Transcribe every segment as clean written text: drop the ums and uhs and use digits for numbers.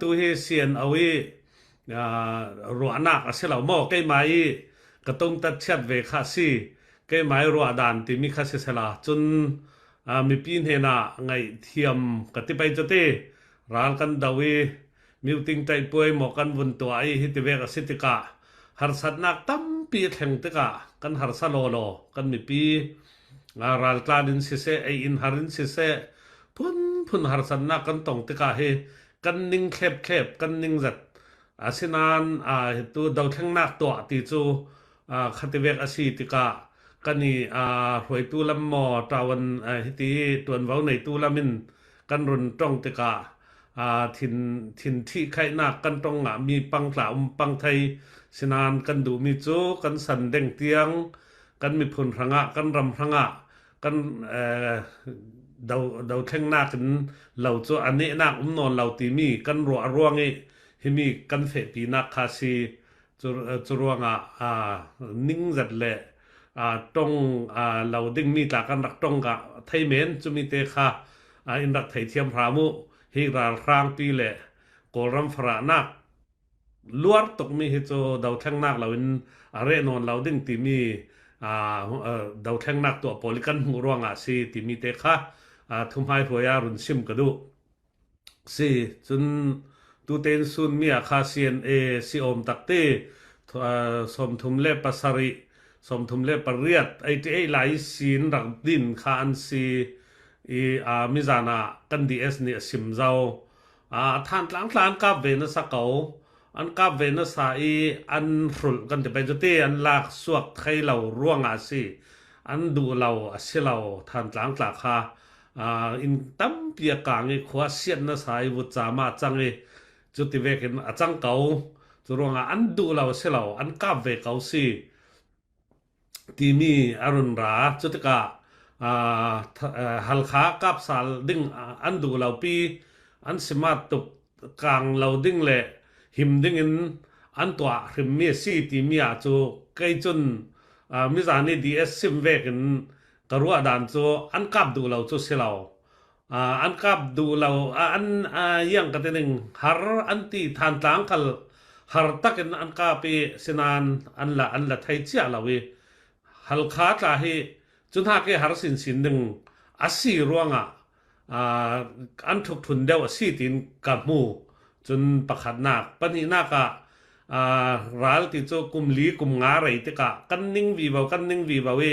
tu he sian awi ruanak asilo mo kai mai katong tat chat ve khasi kai mai ru adan ti mi khasi sala chun mi pin he na ngai thiam katipai jote ral kan dawi muting tai poi mo kan bun to ai hi ti ve ka sitika har sat nak tam pi theng tika kan har sa lo kan mi pi ral tladin se se ai in harin se se phun har san nak kan tong tika he kan ning khep kan ning zat asinan tu daw thang nak to ti chu khativek asi tika kani roi tu lam mo tawan hiti tuan wau nei tu lamin kan run tong tika thin thi khai nak kan tong mi pangtla pang thai sinan kan du mi chu kan san deng tiang kan mi phun ranga kan ram ranga kan daw thang nak kan lau chu ani nak non lau ti mi kan ro ruangi himi kan fe pi nak khasi chu ruanga ning zat le tong lau ding mi ta kan rak tong ka thai men chu mi te kha in rak thai thiam phramu hi ral rang pi le koram fra nak luar tok mi hi chu daw thang nak lawin are non lau ding ti mi daw thang nak to polikan hu ruanga si ti mi te kha thum hai phoya run sim ka du si chun tu ten sun mi kha sian si om takte som thum le pasari som thum le pariat ai te lai sin rak din kha an si mi zana kan ds ni sim zau than tlang ka ve na sa kau an ka ve na sa an rul kan te pe jote an lak suak khai lau ruanga si an du lau asilau than tlang tla kha in tam pia ka nge khwa sian na sai vu chama change chuti vekin achang kau churonga an du lau selau an ka ve kau si ti mi arun ra chutika halkha kap sal ding an du lau pi an simat tuk kang lau ding le him ding in an twa hrim mi si ti mi a chu kai chun mi zani ds sim vekin karua dan chu an kap du lau chu selau an kap du lau an yang ka tening har anti than tlang kal har takin an ka pi sinan an la thai chia lawi hal kha tla hi chun ha ke har sin ding asi ruanga an thuk thun deu asi tin ka mu chun pakhat nak pani naka ral ti chu kumli kum nga rei te ka kan ning wi baw we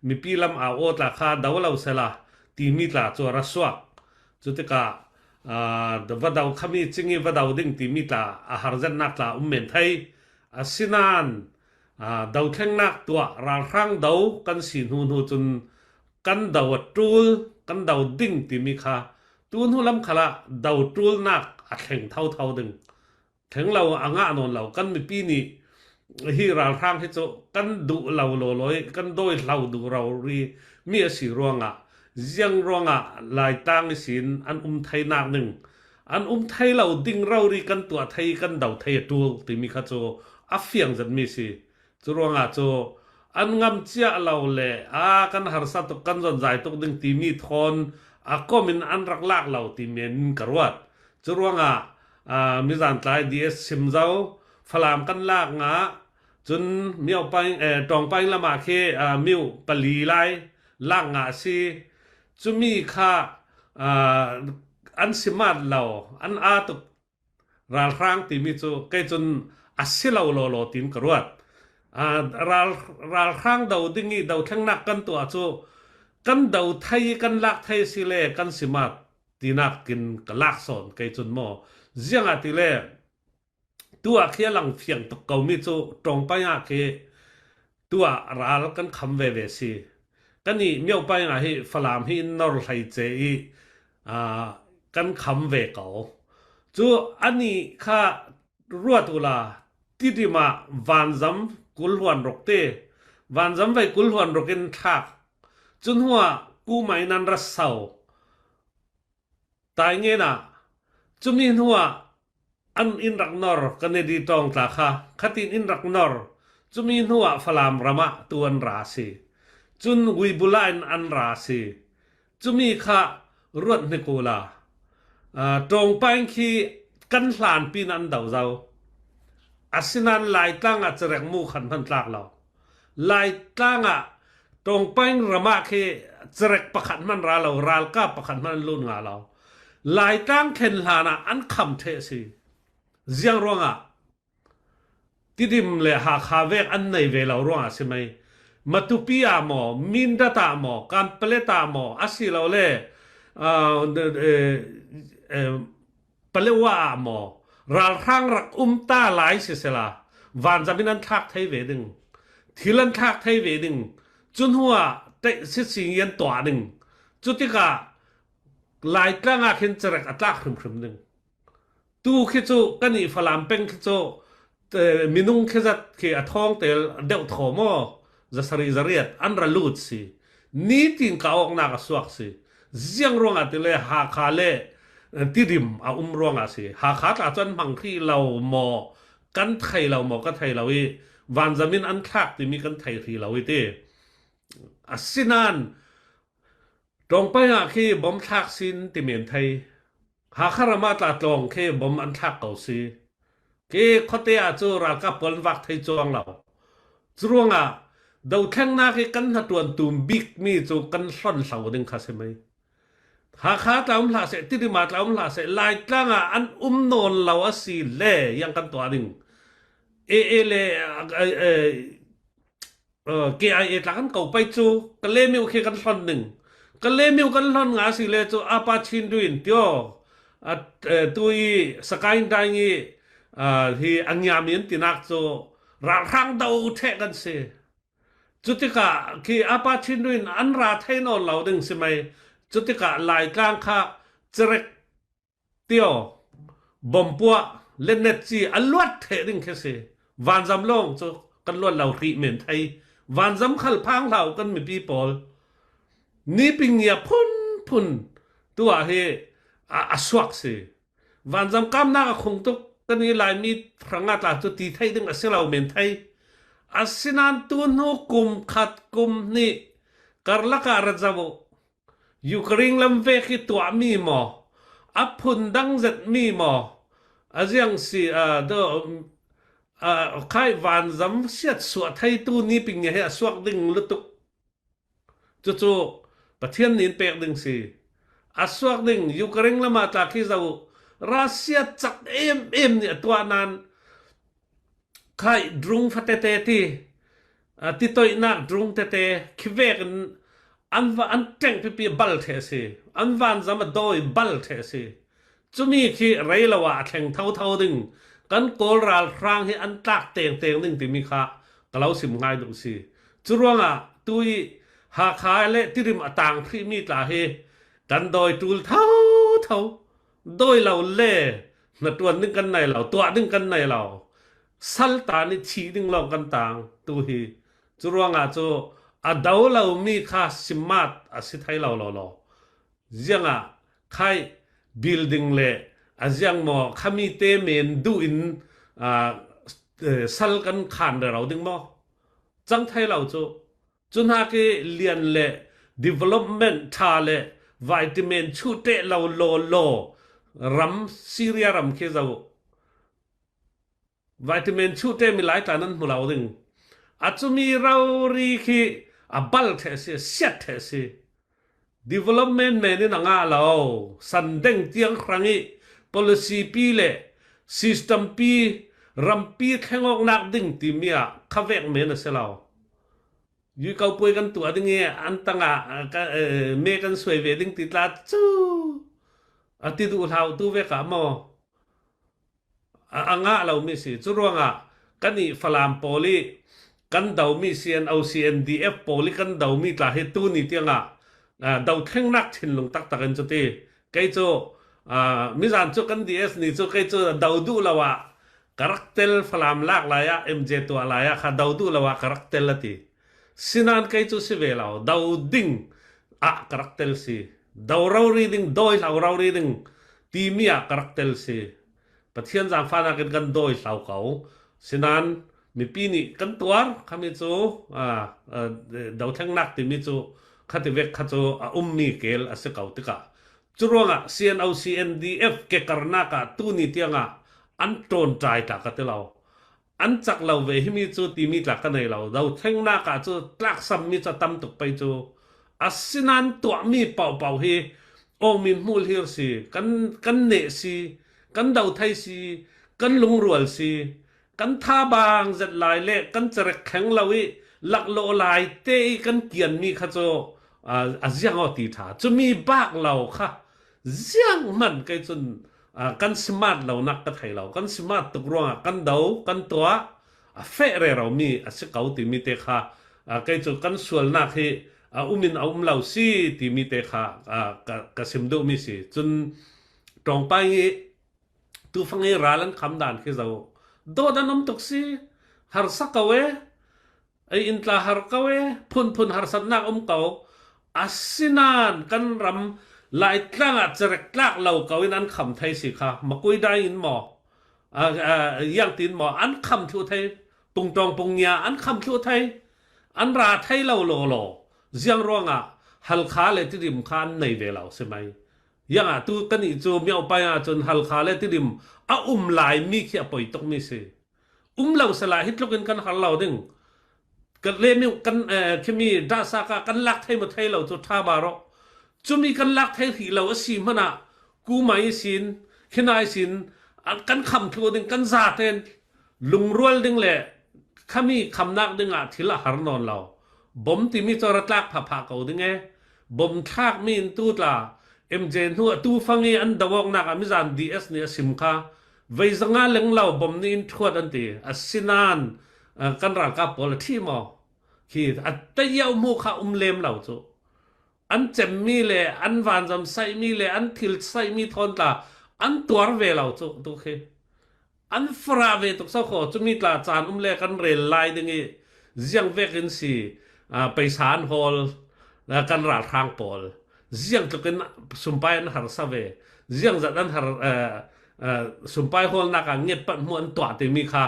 mi pi lam a o tla kha daw lau sela ti mi tla chu ra swak chuti ka vadaw khami chingi vadaw ding ti mi tla har zan nak tla men thai asinan daw theng nak tua ra rang daw kan sin hu chun kan daw tul kan daw ding ti mi kha tun hu lam khala daw tul nak a theng thau ding theng lau anga non lau kan mi pi ni hi ra rang hi chu kan du lau lo loi kan doi lau du rau ri mi si ruanga ziang ruanga lai tang sin an thai nak ning an thai lau ding rau ri kan tua thai kan daw thai tu ti mi kha chu a fiang zat mi si chu ruanga chu an ngam chia lau le kan har sa to kan zon zai tok ding ti mi thon a komin an rak lak lau ti men karwat chu ruanga mi zan tlai ds sim zau phalam kan lak nga chun miao pai tong pai lama khe miu pali lai lak nga si chumi kha an simat law an tuk ral rang ti mi chu kai chun asilau lo tin karwat ral rang daw dingi daw thang nak kan to chu kan daw thai kan lak thai si le kan simat tinak kin kalak son kai chun mo ziang ati le tua khia lang phiang tok kau mi chu tong pa ya ke tua ral kan kham ve si kani miao pa ya hi phalam hi nor hai che kan kham ve kau chu ani kha ruat ula tidima vanzam kulhuan rokte vanzam vai kulhuan rokin thak chun huwa ku mai nan ra sau tai nge na chumi huwa an in rak nor kan di tong tla kha khatin in rak nor chumi huwa phalam rama tuan ra si chun wi bulain an ra si chumi kha ruat ne kula tong pain khi กันหลานปีนั้นดาวเจ้าอาศินันลายตั้งอาจจะแรงมูขันพันตากเราลายตั้งอ่ะตรงไประมาเคจะแรงประคันมันราเราราลก้าประคันมันลุ่นงาเราลายตั้งเข็นหลานะอันคำเทสิเจียงร้องอ่ะที่ดิมเลยหาคาเวกอันในเวลาร้องอ่ะใช่ไหมมาตุปีอาหมอมินดาตาหมอการเปลตาหมออาศิเราเลยเปลว่าหมอราลข้างรักตาหลายเสียละวันจะมีนันทักไทยเวดึงทีลันทักไทยเวดึงจุนหัวเตะสิงเย็นตัวหนึ่งจุดที่กะลายกลางอาเข็นจะรักอัตลักษณ์ครึมหนึ่งตู้คิดจูกันนี่ฝรั่งเป็นคิดจูมินุงคิดจะคิดอัทองเตลเดวทอมอจะสรีจะเรียดอันระลุดสินี่ตินก้าวออกนักสวกสิเจียงรวงอัติเลหาคาเลที่ริมรวงอ่ะสิหาขาตาจนบางที่เราหมอกันไทยเราหมอกันไทยเราอีวันจะมีอันทักที่มีกันไทยที่เราอีเต้สินันตรงไปหาที่บ่มทักสินที่เมียนไทยหาคารมาตาตรงที่บ่มอันทักเก่าสิที่เขาเตะจูรากับปนวักไทยจวงเราจวงอ่ะดาวแข่งหน้าที่กันหัดวนตุ่มบิ๊กมีจูกันซ่อนเสาดึงข้าใช่ไหมหาขาตามหลาเสติริมาตามหลาเสลายกลางอันโนนเราอสีเล่ยังกันตัวนึงเเลKIA ตากันเก่าไปจูกันเล่มิวเคกันซ่อนหนึ่งกันเล่มิวกันซ่อนงาสิเลจูอาปาชินดุอินเตียวตุยสกายได้งี้ที่อัญญามินตินักจูรักรังดาวเทกันเสจุดที่กะที่อาปาชินดุอินอันราไทโนเราดึงใช่ไหมจุดที่กะลายกลางค่ะจะเร็กเตียวบ่มปัวเล่นเน็ตจีอันลวดเทดึงแค่สิวันจำลงจูกันลวดเราขีเหม็นไทยวันจำขัลพังเรากันมีปีปอลนี่ปิงเงียพุ่นตัวเฮสวักสิวันจำกำนักคงตุกกันนี่ลายมีพระงาตาจุดที่ไทยดึงอาศัยเราเหม็นไทยอาศัยนั้นตัวนุกุมขัดกุมนี่กรลักการะจาวยูเครนลำเวกิตัวมีหมออับพุ่นดังจัดมีหมออาจยังสิใครวันจำเสียดสวดไทยตัวนี้ปิงเงียสวักดึงลุตุกจู่ๆประเทศนี้เป็นดึงสิอาสวักดึงยูเครนละมาตาคิดว่ารัสเซียจักเอ็มเนี่ยตัวนั้นใครดรุงฟัตเตที่ที่ตัวนักดรุงเตคิดเวกันอันเต็งปีบัลเทสิอันวันจำโดยบัลเทสิจุมีที่ไรละว่าแข่งเท่าดึงกันโกลราลครางให้อันตักเตียงดึงที่มีค่ากล่าวสิมง่ายดูสิจุรวงตุยหาขายเละที่ริมต่างที่มีตาเฮกันโดยตูลเท่าโดยเราเล่นตัวนึงกันในเราตัวนึงกันในเราสัลตานิชีดึงเรากันต่างตุยจุรวงจูดาวเรามีค่าสิมาตสิไทยเรายังใครบิลดิ้งเล่ยังหมอขมีเตเมนดูอินสัลกันขันเราดึงหมอจังไทยเราจุนหาเกเลียนเล่ development ทาเล่วิตามินชูเตเราโลรัมซีเรียรัมเคจาววิตามินชูเตมีหลายตานั้นเราดึงอาจจะมีเรารีคีบัลเทสเสียเทส development เมนี่นังเราสันเด้งเตียงครั้งนี้ policy ปีเล่ system ปีรัมปีแข่งออกนักดึงทีมีข้าเวกเมนเสเราอยู่เขาป่วยกันตัวดึงเงี้ยอันตั้งเมกันสวยเวดึงติดลาจูติดดูเท้าตัวเวกะมเราไม่สิจุรวงกันนี่ฝรั่งโพลีกันดาวมีเซียนเอา CNDF โพลีกันดาวมีตาเฮตุนี่เตียงดาวแข่งนักชินลงตักกันจุดที่ใครจูมิจานจูกัน DS นี่จูใครจูดาวดูละวะคาแรคเตอร์ฝรั่งลากลาย MJ ตัวลายข้าดาวดูละวะคาแรคเตอร์ละทีสินันใครจูสิเวลาดาวดิ้งคาแรคเตอร์สิดาวเรารีดิ้งโดยเรารีดิ้งทีมีคาแรคเตอร์สิประเทศจามฟ้านักกันโดยเราเขาสินันมีปีนี้กันตัวข้ามีจูดาวทั้งนักที่มีจูข้าที่เวกข้าจูมีเกลอาศัยเขาติกะ จุรวงอ่ะ CNDF เกกรนากะตูนี่เตียงอ่ะอันโตนใจตากะเตเราอันจักเราเวหิมีจูตีมีตากะในเราเท่งนากะจูตลักซัมมีจะตำตกไปจูอัสสินันตัวมีเป่าเป่าเฮโอมีมูลเฮียสิกันเนสิกันดาวไทยสิกันลุงรวลสิกันท่าบางจัดลายเละกันจะแข็งเราวิหลักโลลายเตกันเกียนมีขะโจเสียงอตีถาจะมีบากเราค่ะเสียงมันไกจนกันสมาร์ทเรานักกะไทยเรากันสมาร์ทตกรวงกันดาวกันตัวเฟะเรเรามีสิเกาติมีเตค่ะไกจนกันส่วนนักเฮมินเราสิติมีเตค่ะกะสิมดูมีสิจนตรงไปตูฟังเอราลันคำด่านคือเราโดดันนมตกสิหารสักเวไออินทลาหารกเวพุนหารสักนักเก่าอัสสินานกันรำลายกลางจะรักลากเราเก่านั้นคำไทยสิค่ะมาคุยได้อินหมอย่างตีนหมออันคำทั่วไทยปุงตองปุงยาอันคำทั่วไทยอันราไทยเราโลเสียงร้องฮัลคาเลติดิมคานในเวลาใช่ไหมยังตูกันอีจูมีเอาไปจนฮัลคาเลติดิมลายมีเขียปอยตกมีสิเราสลายฮิตลกินกันฮัลเราดึงกันเลมิกันเคมีดาสากากันลักไทยมาไทยเราจุดท่าบารอจุมีกันลักไทยที่เราสิมันกูไม่สินขนายสินกันคำทั่วดึงกันซาเตนลุงรวลดึงแหละขมีคำนักดึงทีละหารนอนเราบ่มที่มีจรตลักผ่าเก่าดึงไงบ่มทักมีนตูตลาMJ หัวตูฟังอันดาวนักมิจาน DS เนี่ยสิมค่ะไว้สังอาเล็งเราบ่มนี่ทวดอันตีสินานกันรักกับพลที่มอคิดอัตเตียวมูค่ะเลมเราจูอันเจมมีเลยอันวานจำใส่มีเลยอันทิลใส่มีทอนตาอันตัวเวเราจูตุเคอันฟราเวตุกสักขอจุมีตาจานเลกันเรลไลดึงอียังเวกินสีไปสารฮอลกันรักทางปอลเสียงตุกันสุมไปอันหาสเวเสียงจัดอันหาสุมไปฮอลนักเงียบปันมวนตัวที่มีค่ะ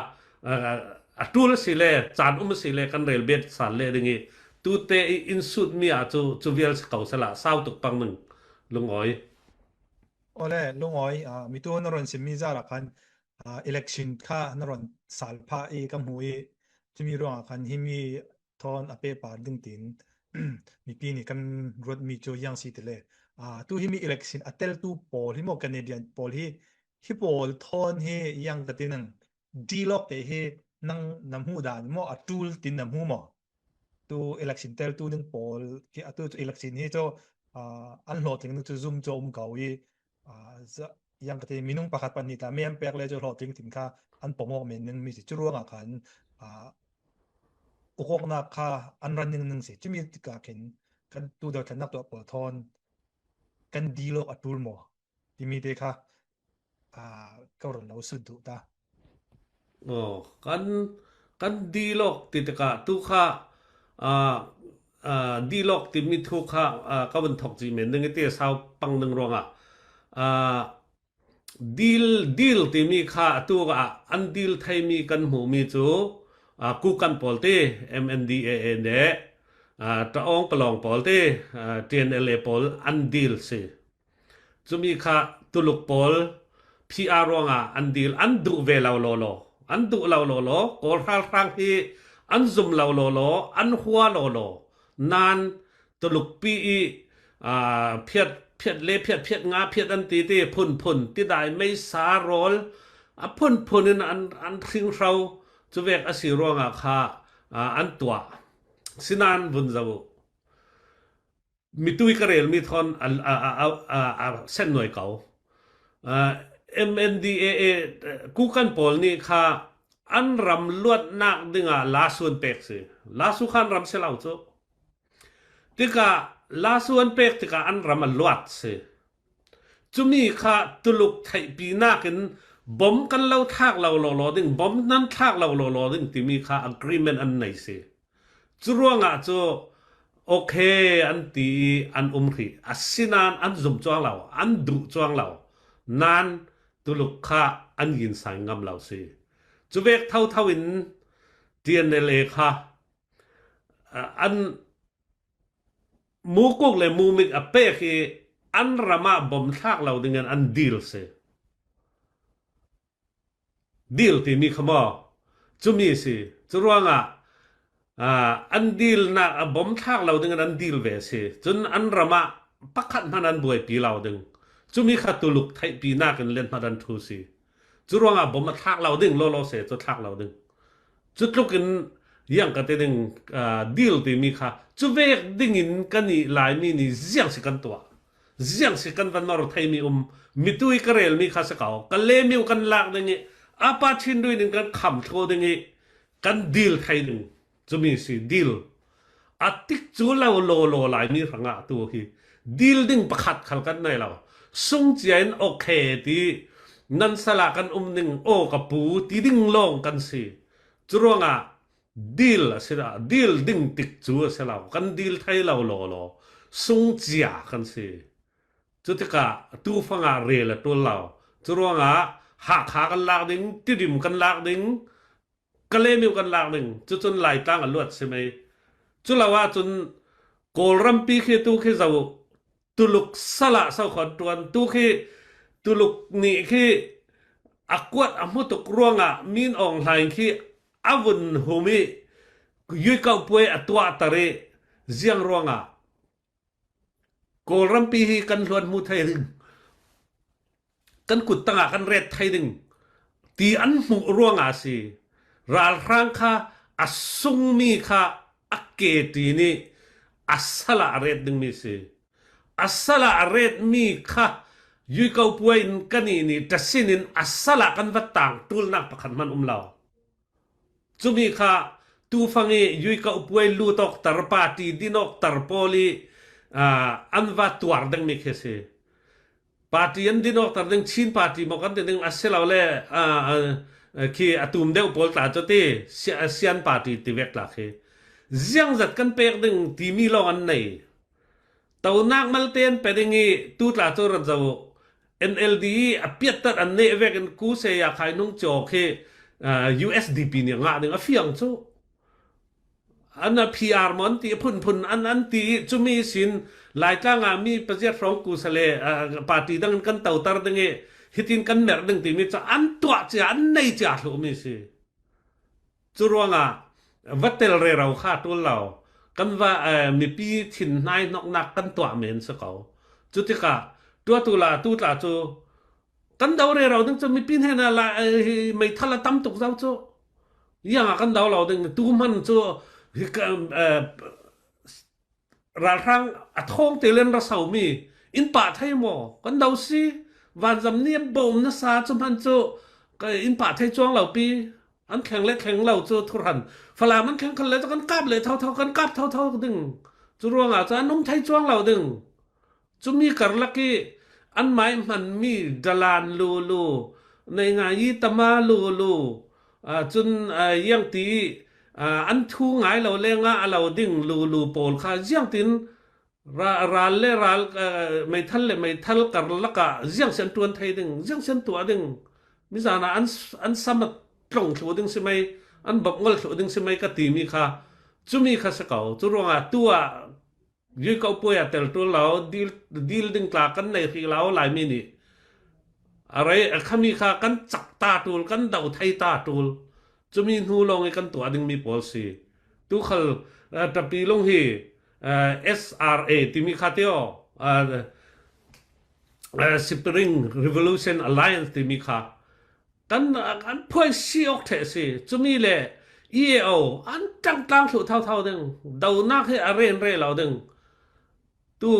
ตูลสิเลจานสิเลกันเรลเบ็ดสารเลดึงอีตูเตอินสุดมีจูเวลสเก่าสละเศร้าตุกปังหนึ่งลุงอ้อยโอเลลุงอ้อยมีตัวนรนสิมีจาระคันelection ค่ะนรนสาลพากัมหูจะมีรวงคันที่มีทอนอเปปาดึงตินมีปีนี้กันรถมีโจยังสิตเลตูที่มี election อัตเตลตูโพลที่มอกันเนเดียนโพลที่โพลทอนที่ยังกะตินังดีล็อกเตให้นังนำหูดานมออัตูลตินนำหูมอตู election เตลตูนึงโพลที่อัตู election ที่โจอันโหลดถึงนึงจะ zoom โจเก่ายังกะติมีนุ่งประคัดปันนี่ตาเมียมแปลกเลยจะโหลดถึงค่ะอันปมอเมนนึงมีสิจุรวงคันอุกนักค่ะอันรันนึงสิจะมีกะเข็นกันตูเดาทันนักตัวโพลทอนกันดีล็อกอัตูลมอที่มีเดค่ะก็รนเราสุดดูตากันดีล็อกติดกะตุค่ะดีล็อกติดมีทุกค่ะก็เป็นถกจีเมนนึงเตี้ยสาวปังนึงรองดีลติมีค่ะตัวอันดีลไทยมีกันหูมีจูกูกันปอลเต้ MNDAA เนี่ยตะองปลองปอลเต้ TNLA ปอลอันดีลสิจะมีค่ะตุลุกปอล PR รองอันดีลอันดูเวลาโลอันดูเราโลกอลฮารังฮีอันซุมเราโลอันหัวโลนานตุลุกปีเพียดเพียดงาเพียดอันตีพุ่นที่ได้ไม่สารอลพุ่นนั่นอันทิ้งเราจะเวกอสิรวงค่ะอันตัวสินานบุญจะบุมีตุยกระเรลมีทอนเส้นหน่วยเก่าMNDAA กูกันปอลนี่ค่ะอันรำลวดนักดึงลาส่วนเป็กสิลาสุขันรำเสลาจุติกาลาส่วนเป็กติกาอันรำลวดสิจุมีค่ะตุลุกไทยปีนักนบ่มกันเราทักเราโลดึงบ่มนั้นทักเราโลดึงที่มีค่ะ agreement อันไหนสิจุรวงจูโอเคอันตีอันรีสินานอันซุมจวงเราอันดุจวงเรานานตุลุกค่ะอันยินสายงามเราสิจุเวกเท่าอินTNLAค่ะอันมูกุกเลยมูมิกอเปะคือ อันระมาบ่มทากเราดึงอันดีลเสดีลที่มีคำว่าจุมีสิจุรวงอันดีลนะบ่มทากเราดึงอันดีลเวสิจนอันระมาปักขัดมันอันบวยปีเราดึงจุมีขัดตุลุกไทยปีหน้ากันเล่นมาดันทูสิจุรวงบ่มทากเราดึงโลโลเสจุทากเราดึงจุดลุกกันยังกันดึงดีลที่มีค่ะจุเวกดึงอินกันนี่หลายมีนี่เสียงสิกันตัวเสียงสิกันวันนอร์ไทยมีมิตุยกระเรลมีข้าสกาวกันเลมิวกันลากดึงอาปาชินด้วยนึงกันคำโทดึงกันดีลไทยดึงจุมีสิดีลอาติกจูเราโลโลหลายมีรังตัวฮีดีลดึงประคัดขัลกันในเราส่งเจียนโอเคที่นันสละกันนึงโอกับปูที่ดึงลงกันสิจุรวงดีลเสียดีลดึงติกจูเสียเรากันดีลไทยเราโลโลส่งเจียกันสิจุดที่กะตูฟังเรลตัวเราจุรวงหักขากันลากดึงติดิมกันลากดึงกันเลมิวกันลากดึงจนไหลตั้งลวดใช่ไหมจุลว่าจนโกลรัมปีคือตูคือเราตุลุกสละเสาขอนตวนตูคือตุลุกนี่คืออักวดอมุตุกรวงมีนอองไหลคืออาวุนหูมียุยเก่าป่วยตัวตะเรเจียงรวงโกลรัมปีกันล้วนมูไทยดึงกันกุดตั้งกันเรดไทยดึงตีอันหูรวงสิราลร่างค่ะอสุงมีค่ะอักเกตีนี่อัสละเรดดึงมีสิอัสละเรดมีค่ะยุยเก่าป่วยกันนี่ตัดสินินอัสละกันวัดต่างตูลนักประคันมันเราจุมีค่ะตูฟังยุยเก่าป่วยลูตอกตรปาตีดินอกตรโปลีอันวัดตัวดังมีเคสิปาร์ตี้อันดินอกตรดึงชินปาร์ตี้บอกกันดึงอัสละเลยคืออตุมเดวปอลตาจตีเซียนปาร์ตี้ที่เวกลาคือเจียงจัดกันเปกดึงที่มีลองอันไหนตัวนักมัลเตียนเป็นยังไงตูตลาจรดเจ้า NLD อภิตัดอันนี้เวกันกูเสียขายนุ่งจอกคือUSDP เนี่ยงาดึงอฟิยังจูอันนั้น PR มันที่พุ่นอันที่จุมีสินหลายตั้งมีประเทศฟรองกูเสเลปาร์ตี้ดังกันเต่าตาดึงฮิตินกันเมรดึงที่มีจะอันตัวจะอันไหนจะรู้มีสิจุรวงวัดเตลเรเราฆ่าตัวเรากันว่ามีปีถิ่นนายนอกนักกันตัวเหม็นสักเขาจุดที่กะตัวตุลาจูกันดาวเรเราดึงจะมีปีให้น่ะละไม่ทันละตั้มตกเจ้าจูยังกันดาวเราดึงตัวมันจูราครั้งอัดห้องเตเลนรัสเอามีอินปาไทยหมอกันดาวสิวันจำเนียบบ่มนัสาจุมันจูก็อินปาไทยจ้วงเหล่าปีอันแข็งเล็กแข็งเหล่าจูทุรันฝรั่งมันแข็งกันเลยจะกันกลับเลยเท่ากันกลับเท่าดึงจุรวงจะนุ่มไทยจ้วงเหล่าดึงจุมีกระลักอันหมายมันมีดลานลูในงายีตมาลูจนยังตีอันทูงายเราเลงเราดึงลูโปลค่ะยังตินราเลราไม่ทันกระลักยังเส้นตัวไทยดึงยังเส้นตัวดึงมิจานะอันสมัดตรงตัวดึงใช่ไหมอันบอกงอตัวดึงใช่ไหมก็ตีมีค่ะจุมีค่ะสกาวจุรวงตัวยุยเก่าป่วยเตลตัวเราดีลดึงกลากันในที่เราหลายมินิอะไรข้ามีค่ะกันจักตาตูลกันเดาไทยตาตูลจะมีหูลงไอ้กันตัวดึงมี policy ตุขลตะปีลงฮีSRA ที่มีค่ะเตียวSpring Revolution Alliance ที่มีค่ะกันพ่วยซีออกเทสิจะมีเลย EAO อันจังสุดเท่าดึงเดานักให้เร่เราดึงตัว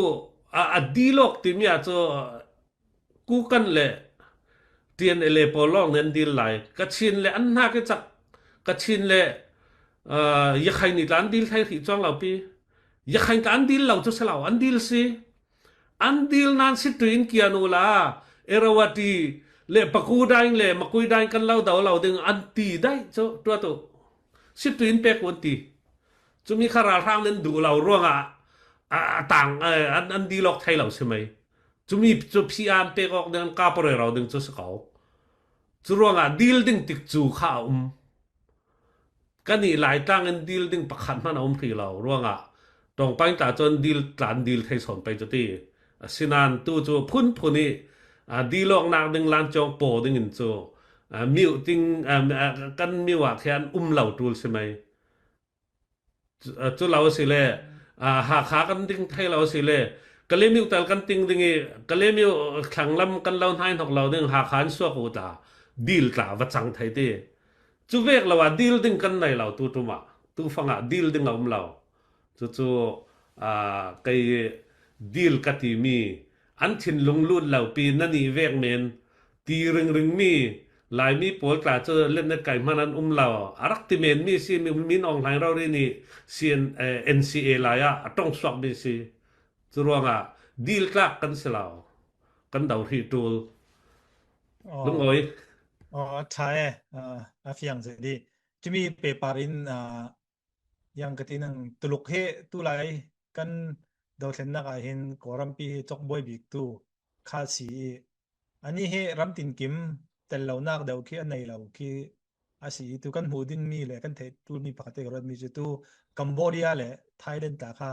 ดีโลกที่มีอาจจะกู้กันเลยเตียนเอเลปอลองเน้นดีไหลกระชินเลยอันนักจักกระชินเลยอยากให้นิรันดีลไทยที่จ้องเราปีอยากให้การดีลเราจะเสลาอันดีลสิอันดีลนั้นสิตุอินกิอานูลาเอราวตีเลยปักกูได้เลยมาคุยได้กันเราเดาเราดึงอันตีได้จ้ะตัวสิตุอินเปกวันตีจะมีขราทางนั้นดูเราร่วงต่างอันดีลอกไทยเราใช่ไหมจะมีจะพีอาร์เปกออกเดินกาปเรเราดึงจะสกาวจะร่วงดีลดึงติดจูข้าวกันนี่หลายตั้งอันดีลดึงประคันมันที่เราร่วงตรงไปแต่จนดีลหลานดีลไทยสอนไปจุดที่ สินานตูจูพุ่นพุนี่ดีลอกนักดึงลานจองโปดึงอินจูมิวติงกันมิวแค่อันเหล่าตูลใช่ไหมจูเราสิเลยหาขากันติงไทยเราสิเลยก็เลยมิวแต่กันติงดึงก็เลยมิวขังลำกันเราไทยของเราดึงหาขานสัวกูตาดีลตาวัดสังไทยเตจูเวกเราว่าดีลดึงกันในเราตูตุมาตูฟังดีลดึงเราจูไกดีลกติมีอันทินลงลุ่นเหล่าปีนั่นนี่เวกเมนตีรึงมีหลายมีปวดกลาเจอเล่นในไก่มานั้นเราอารักติเมนมีสิมีนองทางเราเรนี่เซียนNCA หลายต้องสอบมีสิจรวงดีลกลักกันเสียแล้วกันดาวที่ตูลลุงโอยใช่เฟียงสิดีจะมีเปปารินยังกตินังตุลุกเฮตุไลกันดาวเซนนักเห็นกอรัมปีจอกบอยบิกตูคาสีอันนี้เฮรัมตินกิมแต่เรานักดาวคีอันไหนเราคีอาสีตุกันหูดินมีเลยกันเทตุมีปกติกรมีจุตุกัมพูชาเลยไทยแลนด์ตาค่ะ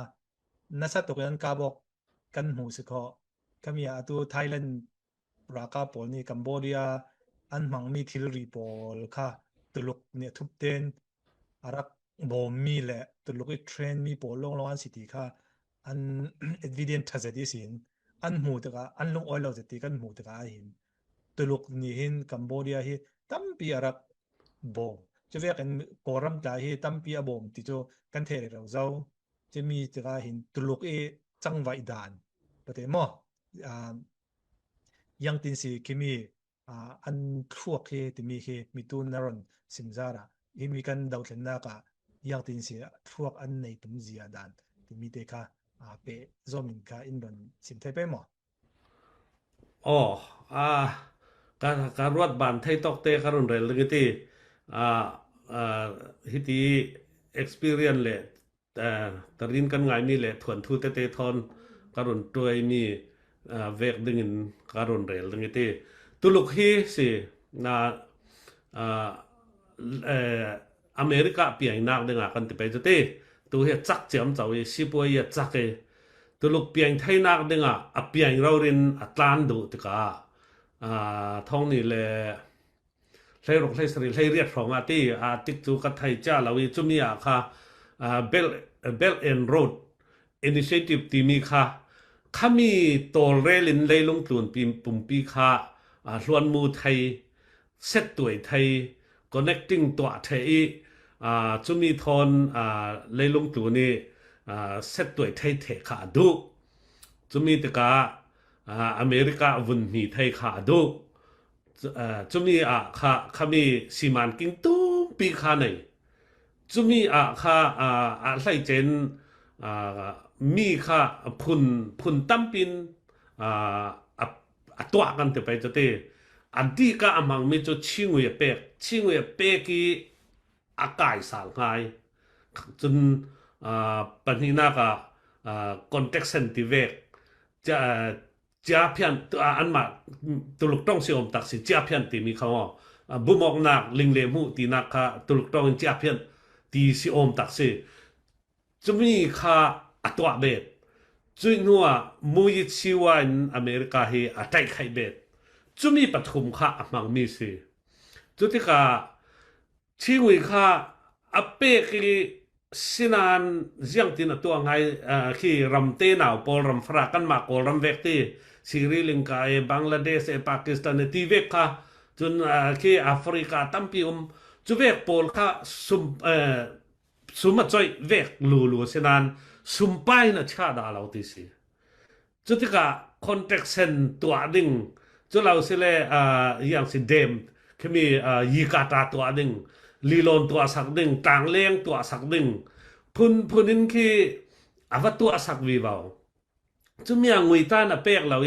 นัสตุกันกาบอกกันหูสิเขาก็มีตุไทยแลนด์รากาปอลนี่กัมพูชาอันมังมีทิลรีปอลค่ะตุลุกเนี่ยทุบเต้นอารักบ่มีแหละตุลุกเทรนมีปอลลงอันสิติค่ะอัน evident ทัศดิสินอันหูตะกะอันลงออยเราจะติกันหูตะกะหินตุลุกนี่หินกัมพูชาหิตั้มปีอารักบ่จะเรียกกันกอรัมตาหิตั้มปีอาบ่มติโจกันเทเราเจ้าจะมีตะกะหินตุลุกจังหวะดานประเทศมอยังตินสิคิมีอันครัวเคติมีเคมีตูนนรอนสิมซาระฮิมีกันดาวเทนนากะยังตินสิครัวอันในตุมเสียดานติมีเตคะเปซอมินกาอินดอนสิมไทไปหมอการรวดบานไทยตอกเตะการุนเรลงที่ฮิตี experience เลยตรินกันไงมีเลยถวนทูเตทอนการุนตัวมีเวกดึงการุนเรลงที่ตุลุกฮีสิอเมริกาเปียงนักดึงกันติไปจุดที่ตัวเฮจักเจียมเจ้าสิบวยจักตุลุกเปียงไทยนักดึงเปียงเราเรียนอัตลันดูติกาท้องนี่เลยใช้รกใช้สรีใช้เรียกของที่ติดจูกับไทยจ้าเราจุมีค่ะBelt and Road Initiative ที่มีค่ะข้ามีตัวเรลินเลยลงทุนปุ่มปีค่ะส่วนมูไทยเซตตัวไทย connecting ตัวไทยจุมีทอนเลยลงทุนนี่เซตตัวไทยเทค่ะดูจุมีตะกาอเมริกาวุ่นมีไทยขาดูจุมีข้ามีสีมันกินตุ้มปีขาไหนจุมีข้าไล่เจนมีข้าพุนตั้มปินตัวกันเตไปจะเตอันที่ก็มังมีจุชิงเวเปกีอากาศสางหายจนปัญหาก็คอนเท็กซ์ที่เวกจ้าเพียนอันมาตุลุกต้องเสียอมตักสิจ้าเพียนที่มีเขาบุมอกนักลิงเลมูที่นักค่ะตุลุกต้องจ้าเพียนที่เสียอมตักสิจะมีค่ะตัวเบ็ดจุยนัวมุยชิวาในอเมริกาเฮอัตไข่เบ็ดจะมีปฐุมค่ะมังมีสิจุดที่ค่ะชิงวิค่ะอเปกีสินานเสียงที่นัตัวไงที่รำเตนาวปอลรำฟรากันมากอลรำเวกที่ซีรีลิงกาบังลาเทศปากีสถานที่เวกค่ะจนที่แอฟริกาตั้มพิมจุเวกปอลค่ะสุมาจ่อยเวกลูสินานสุมไปนะชาดาเราที่สิจุดที่ค่ะคอนเท็กซ์ตัวดิ่งจุเราสิเลอย่างสิเดมที่มียีกาตาตัวดิ่งลีลอนตัวสักดิ่งต่างเลี้ยงตัวสักดิ่งพุนินคือวัตตัวสักวิบาวจุมีงุยตานะเปกเรา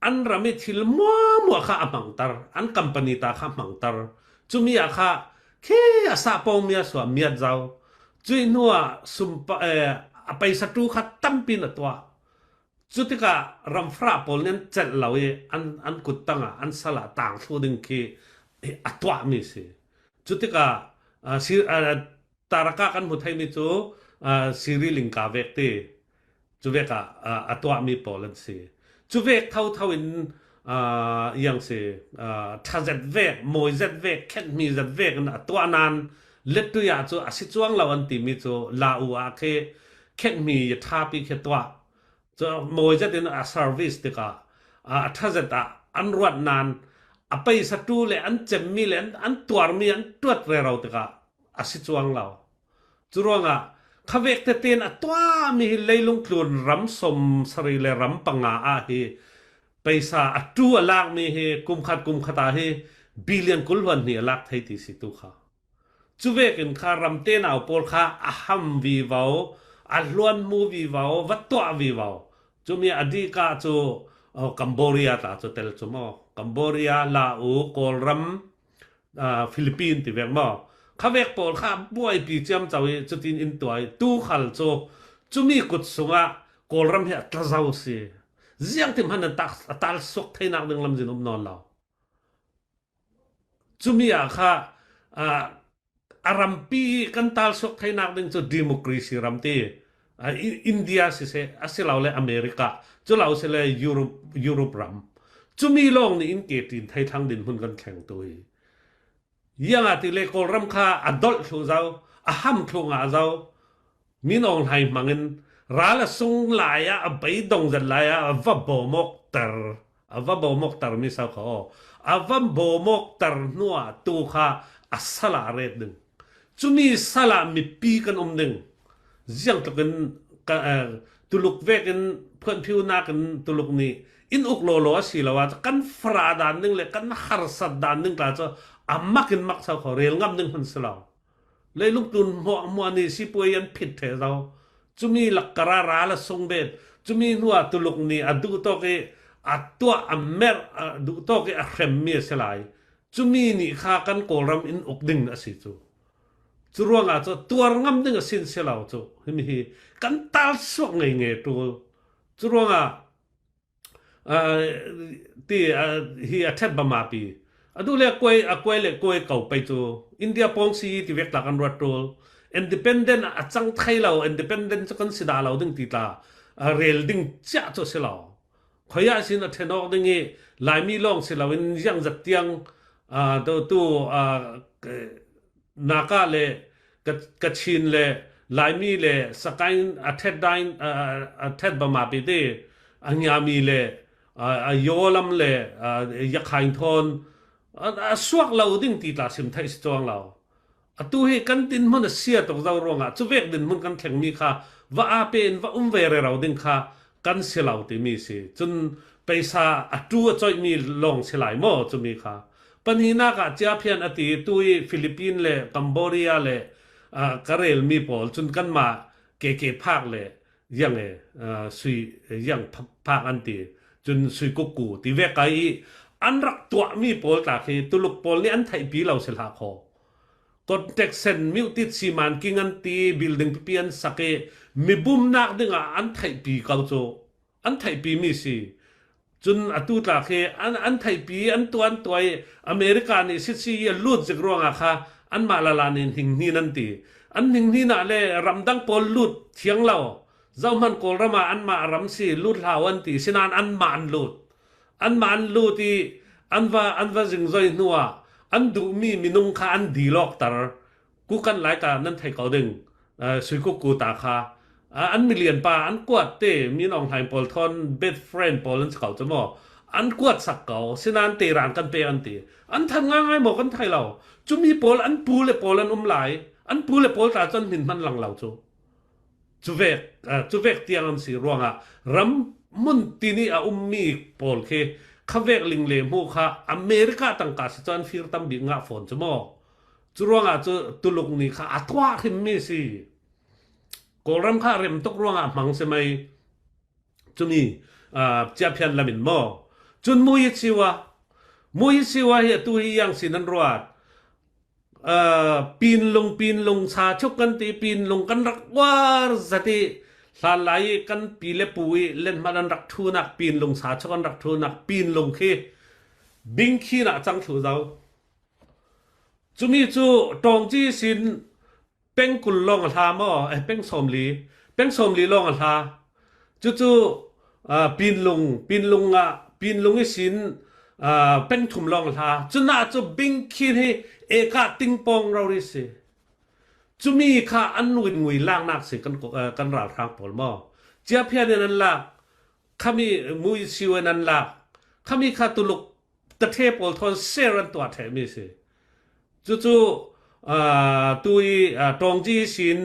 อันรามิทิลมัวข้ามังตาอันคัมปานีตาข้ามังตาจุมีข้าแค่สาปองเมียสวมเมียเจ้าจุยนัวสุมไปศัตรูข้าตั้มปีนตัวจุดที่การรำฟราปอลเนี่ยเจ็ดเราอันกุดตังอันสละต่างสู้ดึงคือตัวมีสิจุดที่การตารักกันหมดให้มีจูซีรีลิงกาเวกตี จุเวกอะตัวมีปอลันสิจุเวกเท่าอินอย่างสิถ้าเจ็ดเวกมวยเจ็ดเวกแค่มีเจ็ดเวกนะตัวนานเล็ดตัวอย่างจูอาศิจวงเราอันติมีจูลาอูอาแค่มีท่าปีแค่ตัวจูมวยเจ็ดเป็นเซอร์วิสติกาถ้าเจ็ดอันรวดนานไปสัตว์เลยอันเจมีเลยอันตัวมีอันตรวจเราติกาอาศิจวงเราจูรวงขเวกเตนตัวมีเลยลงคลุนรำสมสรีเลยรำปังอาเฮไปซาตัวลากมีเฮกุมขัดตาเฮบิลเลียนกุลวันนี่ลากไทยติสิตุขาจุเวกินคารำเตนเอาปอลคาอาฮัมวีวาวอัลลวนมูวีวาววัตตัววีวาวจุมีอดีกาจูกัมพูชาตาจูเตลจูมอกัมพูชาลาอูกอลรัมฟิลิปปินส์ติเวกมอขเวกปอลคาบ่อยปีจำเจ้าจุตินอินตัวตู้ขัลจูมีกุดสุงะกอลรัมเฮตระเจ้าสิเสียงที่มันตัดสกไทยนักดึงลำจินนอนเราจุมีค่ะอารัมปีกันตัดสกไทยนักดึงจุดิโมครีซีรัมตีอินเดียสิเสอาศัยเราเลยอเมริกาจุเราเสเลยยุโรปรัมจุมีลองนี่อินเกตินไทยทางดินหุ่นกันแข่งตัวยังอาทิเลโกรัมค่าอดอลทูเจ้าฮัมทูงาเจ้ามีน้องไทยมังเงินร้าละส่งลายไปดงจัดลายวับบมกตร์วับบมกตร์มีสาวเขาวับบมกตร์นัวตูข้าสลาเรดดึงจุมีสลามีปีกันหนึ่งยังตกันตุลุกเวกันเพื่อนผิวนากันตุลุกนี้อินอุกโลโลสิละว่ากันฟราดานนึงเลยกันฮาร์สัดดานนึงกลายจะมักกินมักสาวเขาเรียลงับนึงคนสลาวเลยลุกตุนมัวนี่สิป่วยยันผิดเถอะเราจุมีหลักกระราละทรงเบ็ดจุมีนัวตุลุกนี้ดูโตเกตัวเมรดูโตเกเขมเมียสลายจุมีนี่ข้ากันโกรมอินอกดึงอสิจูจุรวงจะตัวงำดึงสินเสลาวจูเห็นไหมกันตาสวงเงยตัวจุรวงที่ฮีอาเทบบามาปีดูเลยกวยเลยกวยเก่าไปจูอินเดียปองซีที่เวกหลักอันรัตโตindependent จังไทยเรา independent จะกันสิดาเราดึงตีตาเรลดึงจ้าตัวเสลาขอยาสินะเทนอกดึงหลายมีลองเสลาวินยังจัดเตียงตัวนาคาเลกัดชินเลหลายมีเลสกายเทดได้เทดบามาปีเตอัญญามีเลโยลัมเลยักษ์ไฮทอนสวกเราดึงตีตาสิมไทยสจวงเราตัวเฮกันดินมันเสียตกเจ้ารองจุเวกดินมันกันแข่งมีค่ะว่าเป็นว่าเวรเราดินค่ะกันเสียเหล่าที่มีสิจนไปซาตัวจอยมีลองเสียหลายหม้อจะมีค่ะปัญหาหนักเจ้าเพียนอติตัวฟิลิปปินส์เลยกัมพูชาเลยกะเรลมีปอลจนกันมาเก๋ภาคเลยยังสุยยังภาคอันตีจนสุยกุกูที่เวกไออันรักตัวมีปอลตาคือตุลุกปอลนี่อันไทยปีเราเสียหาคอKonteksen miutit siman kinganti building pipian sake mi bum nak dinga an thai pi kaucho an thai pi mi si chun atu ta khe an thai pi an tuan toi America ni si lut jik ronga kha an malala nin hingni nanti an hingni na le ramdang pol lut thiang law zauman kol rama an ma ram si lut lawan ti sinan an man lut ti an wa jing zoi nuwaอันดูมีนุ่งคาอันดีลอกตากูกันหลายตานั่นไทยเขาดึงสุยกูตาคาอันมีเลียนปาอันกวดเต้มีน้องไทยปอลทอนเบสเฟรนด์ปอลนั่นเขาจะมออันกวดสักเก่าสินานเตรานกันเปอันตีอันทันง่ายหมดกันไทยเราจุมีปอลอันปูเลยปอลอันหลายอันปูเลยปอลตาจนหินมันหลังเราจูเวกเตียงอันสีรวงรำมุนตีนี่มีปอลเคขเวกลิงเลมูค่ะอเมริกาตั้งกาสจอนฟิร์ตัมบิงาฝนจมอจุรวงจะตุลุกนี่ค่ะอัตวาหิมมีสิกอรัมค่ะเรมตกรวงมังสมัยจุนีเจ้าเพียนละมินมอจุนมุยสิวะเฮตุฮิยังสินันรวดปีนลงชาชกกันตีปีนลงกันรักวาสติลาลายกันปีเลปุยเล่นมาดันรักทูนักปีนลงสาชกันรักทูนักปีนลงเคบิงคีน่ะจังถูเจ้าจุมีจูตองจีสินเป็งกุลลองลามอเป็งสมลีลองลา จู่ๆปีนลงอีสินเป็นถุมลองลาจุน่าจะบิงคิดให้เอกาติงปองเราดิสิจุมีค่าอันวินงุยล่างนักสิกันราทางปอลมอเจ้าเพียนนั้นละขมีมุยชิวนั้นละขมีค่าตุลุกตะเทปอลทอนเซรันตัวแถมีสิจู่ๆตุยตองจีสิน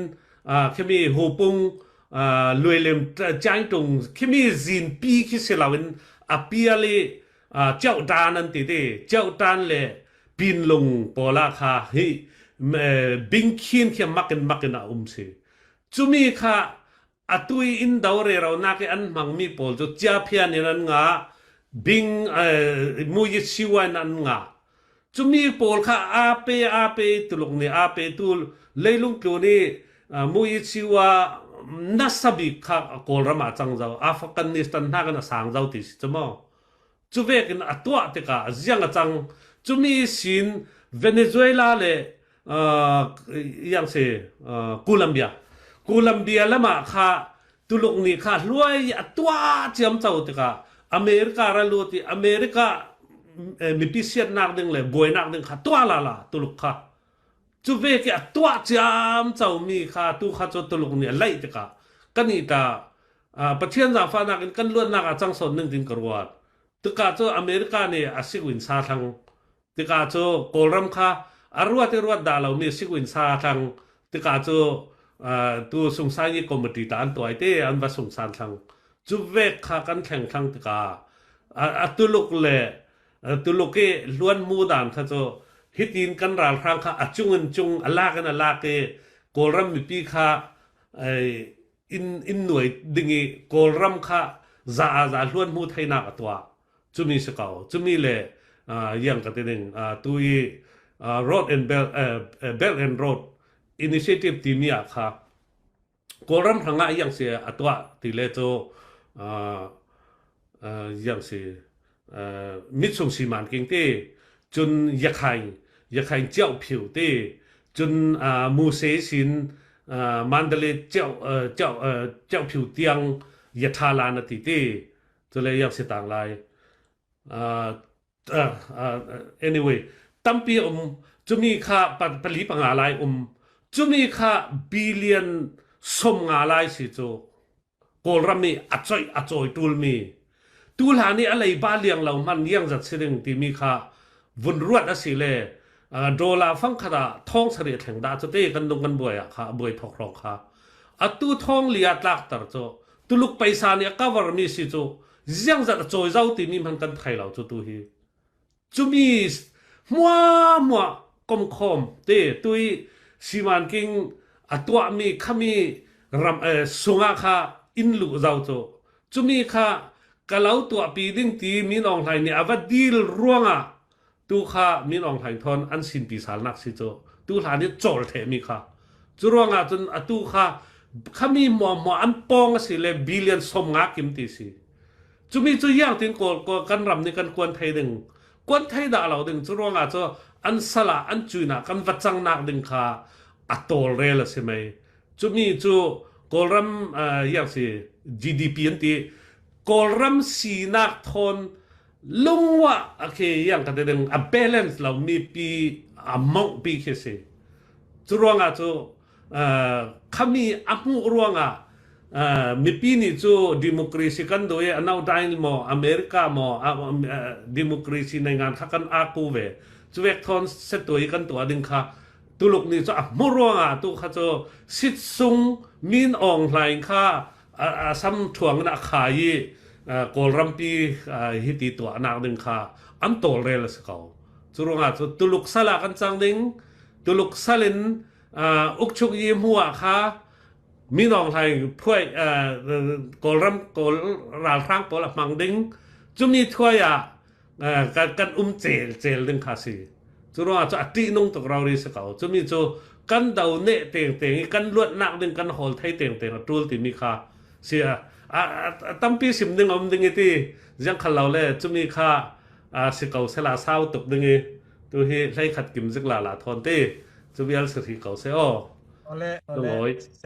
ขมีหูปุงลวยเลมจางตรงขมีจินปีคิเสลาวินปีอะไรเจ้าดานันติเดเจ้าดานเลยปีนลงปอลาคาเฮบิงคินเขียมักกันสิจุมีค่ะตุยอินดาวเรเรานักอันมังมีปอลจุเจ้าเพียนนั้นงาบิงมุยชิวานันงาจุมีปอลค่ะอาเปตุลงนี่อาเปตุลเลยลุงตัวนี้มุยชิวานัสบิค่ะกอลรามาจังเจ้าอัฟกันนิสตันนักกันสังเจ้าติสจมอจุเวกินตัวติกาเจียงจังจุมีสินเวเนซุเอลาเลยยังเสโคลัมเบียละมาค่ะตุลุกนี่ค่ะรวยตัวเจียมเจ้าติกาอเมริการะลูติอเมริกามีพิเศษนักดึงเลยบวยนักดึงค่ะตัวละตุลุกค่ะจุเวกิตัวเจียมเจ้ามีค่ะตุค่ะจุตุลุกนี่ไล่ติกากันนี่ตาประเทศซาฟานักกันล้วนนักจังสนนึงดินกรวดติกาจุอเมริกาเนี่ยอาศิวินซาทังติกาจุโกลรัมค่ะรวดดาเรามีสิกวินซาทางติกาจูตัวสงสารยี่คอมมิตี้ตานตัวไอเต้อันว่าสงสารทางจูเวกขากันแข่งทางติกาตุลุกเลยตุลุกเกล้วนมูดานค่ะจูฮิตินกันราลทางค่ะจุงอลากันอลาเกโกรัมมีปีค่ะอินหน่วยดึงโกรัมค่ะซาล้วนมูไทยนักตัวจูมีสกาวจูมีเลยยังกันติงตุยRoad and Belt and Road Initiative ที่มีค่ะกอรัมทางอย่างเสียตัวที่เลโจอย่างเสียมิตรสงสีมันกิงเต้จนยาไข่เจ้าผิวเต้จนมูเซสินมันเดเลเจ้าผิวเตียงยาทาลานติเต้จะเลยอย่างเสียต่างไรanywayตั้มปีจะมีค่าผลิตปังอะไรจะมีค่าบิลเลียนสมงอะไรสิโจกอลรามีอัจฉริตูลมีตูลหานี่อะไรบ้าเลี้ยงเรามันยังจัดเสด็จที่มีค่าวุ่นรวดสิเลยโดลาฟังขนาดท้องเสด็จแห่งดาจะเตะกันดงกันบ่อยค่ะบ่อยทอกรองค่ะตู้ท้องเลียดลักตร์โจตุลุกไปซานี่ก็วารมีสิโจยังจัดโจยเจ้าที่มีมันกันไทยเราโจตัวฮีจะมีมัวคอมเตตุยสิมันกิงตัวมีขมีรำสุงาค่ะอินลุเจ้าโจจุมีค่ะกะเลาตัวปีดิ้งตีมีน้องไทยเนี่ยว่าดีลร่วงตัวค่ะมีน้องไทยทอนอันสินปีศาจนักสิโจตัวหลานนี่โจลเทมีค่ะจุร่วงจนตัวค่ะขมีมัวอันปองสิเลยบิลเลียนสมงากิมตีสิจุมีจุย่างถึงก็กันรำนี่กันกวนไทยดึงกวนไทยด่าเราดึงจุร่วงจะอันสละอันจุยนักกันวัดจังนักดึงค่ะโตเรลใช่ไหมจุมีจูกอลรัมอย่างสิ GDP อันที่กอลรัมสีนักทนลุงว่าโอเคอย่างกันดึงbalance เรามีปีมองปีแค่สิจุร่วงจูขมีมุร่วงมีปีนี้จูดิโมคราซีกันโดยอันเอาได้หมออเมริกาหมอดิโมคราซีในงานทักกันกูเวจูเวกทอนเซตตัวกันตัวดึงค่ะตุลุกนี่จะมัวรัวตุค่ะจะสิทธิ์ซุงมินออนไลน์ค่ะซ้ำถ่วงนักขายกอลรัมปีฮิติตัวนักดึงค่ะอันโตเรลสกาวจุรัวจะตุลุกสละกันจังดึงตุลุกสลินอุกชุกยิมหัวค่ะมินออนไลน์พ่วยกอลรัมกอลราลรังกอลมังดึงจะมีถ้วยกันเจลดึงคาสีจุรัวจะตีนงตกเราดีสักเขาจะมีจูกันดาวเนเต่งกันลวดนักดึงกันหอลไทยเต่งตูลที่มีค่าเสียตั้มปีสิบดึงดึงที่ยังขันเราเลยจะมีค่าสิเขาเสลาเศร้าตกดึงตัวที่ใช้ขัดกิมซึกลาทอนเต้จะมีอะไรสิเขาเสียอ๋อ